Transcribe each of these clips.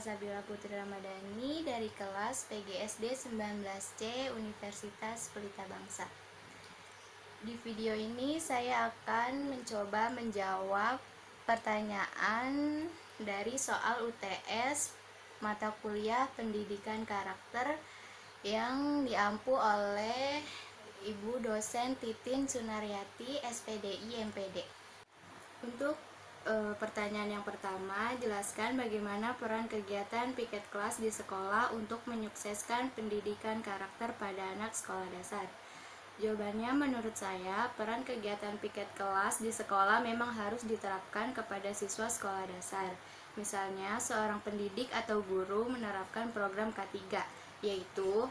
Sabila Putri Ramadhani dari kelas PGSD 19C Universitas Pelita Bangsa. Di video ini saya akan mencoba menjawab pertanyaan dari soal UTS mata kuliah Pendidikan Karakter yang diampu oleh Ibu dosen Titin Sunaryati, SPDI MPD. Untuk pertanyaan yang pertama, jelaskan bagaimana peran kegiatan piket kelas di sekolah untuk menyukseskan pendidikan karakter pada anak sekolah dasar. Jawabannya, menurut saya, peran kegiatan piket kelas di sekolah memang harus diterapkan kepada siswa sekolah dasar. Misalnya, seorang pendidik atau guru menerapkan program K3, yaitu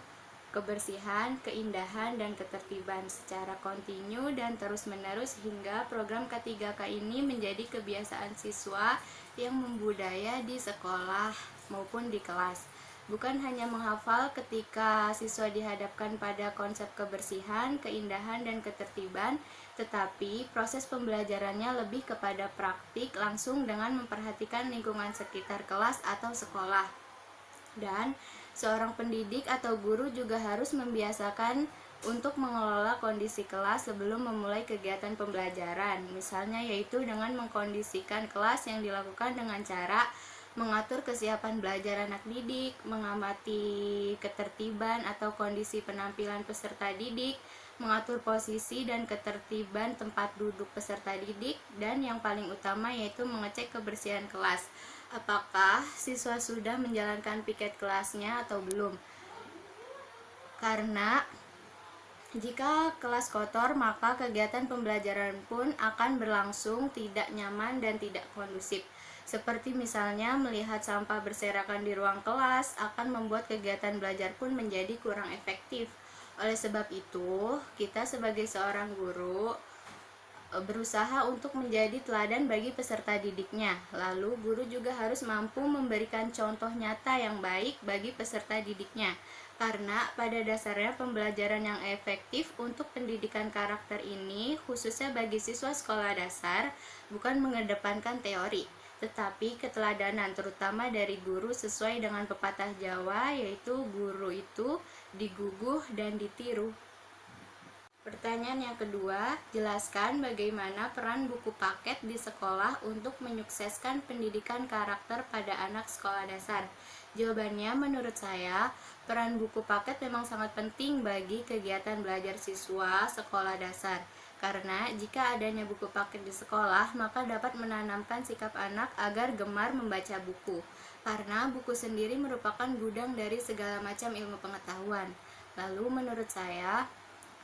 kebersihan, keindahan, dan ketertiban secara kontinu dan terus-menerus hingga program K3K ini menjadi kebiasaan siswa yang membudaya di sekolah maupun di kelas. Bukan hanya menghafal ketika siswa dihadapkan pada konsep kebersihan, keindahan, dan ketertiban, tetapi proses pembelajarannya lebih kepada praktik langsung dengan memperhatikan lingkungan sekitar kelas atau sekolah. Dan seorang pendidik atau guru juga harus membiasakan untuk mengelola kondisi kelas sebelum memulai kegiatan pembelajaran. Misalnya yaitu dengan mengkondisikan kelas yang dilakukan dengan cara mengatur kesiapan belajar anak didik, mengamati ketertiban atau kondisi penampilan peserta didik, mengatur posisi dan ketertiban tempat duduk peserta didik, dan yang paling utama yaitu mengecek kebersihan kelas. Apakah siswa sudah menjalankan piket kelasnya atau belum? Karena jika kelas kotor, maka kegiatan pembelajaran pun akan berlangsung tidak nyaman dan tidak kondusif. Seperti misalnya melihat sampah berserakan di ruang kelas akan membuat kegiatan belajar pun menjadi kurang efektif. Oleh sebab itu, kita sebagai seorang guru berusaha untuk menjadi teladan bagi peserta didiknya. Lalu guru juga harus mampu memberikan contoh nyata yang baik bagi peserta didiknya. Karena pada dasarnya pembelajaran yang efektif untuk pendidikan karakter ini khususnya bagi siswa sekolah dasar bukan mengedepankan teori, tetapi keteladanan terutama dari guru sesuai dengan pepatah Jawa, yaitu guru itu diguguh dan ditiru. Pertanyaan yang kedua, jelaskan bagaimana peran buku paket di sekolah untuk menyukseskan pendidikan karakter pada anak sekolah dasar. Jawabannya, menurut saya, peran buku paket memang sangat penting bagi kegiatan belajar siswa sekolah dasar. Karena jika adanya buku paket di sekolah, maka dapat menanamkan sikap anak agar gemar membaca buku. Karena buku sendiri merupakan gudang dari segala macam ilmu pengetahuan. Lalu menurut saya,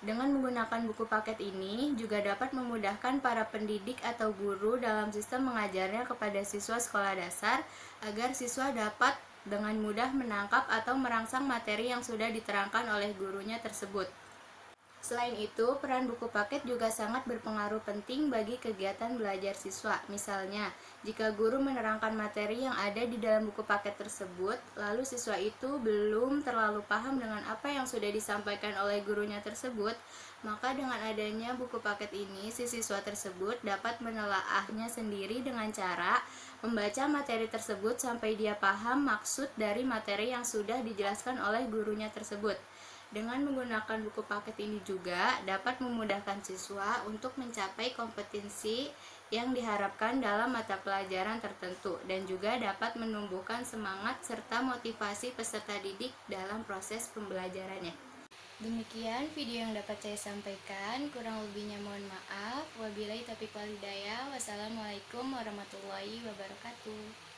dengan menggunakan buku paket ini juga dapat memudahkan para pendidik atau guru dalam sistem mengajarnya kepada siswa sekolah dasar agar siswa dapat dengan mudah menangkap atau merangsang materi yang sudah diterangkan oleh gurunya tersebut. Selain itu, peran buku paket juga sangat berpengaruh penting bagi kegiatan belajar siswa. Misalnya, jika guru menerangkan materi yang ada di dalam buku paket tersebut, lalu siswa itu belum terlalu paham dengan apa yang sudah disampaikan oleh gurunya tersebut, maka dengan adanya buku paket ini, si siswa tersebut dapat menelaahnya sendiri dengan cara membaca materi tersebut sampai dia paham maksud dari materi yang sudah dijelaskan oleh gurunya tersebut. Dengan menggunakan buku paket ini juga dapat memudahkan siswa untuk mencapai kompetensi yang diharapkan dalam mata pelajaran tertentu dan juga dapat menumbuhkan semangat serta motivasi peserta didik dalam proses pembelajarannya. Demikian video yang dapat saya sampaikan, kurang lebihnya mohon maaf. Wabillahi taufiq wal hidayah. Wassalamualaikum warahmatullahi wabarakatuh.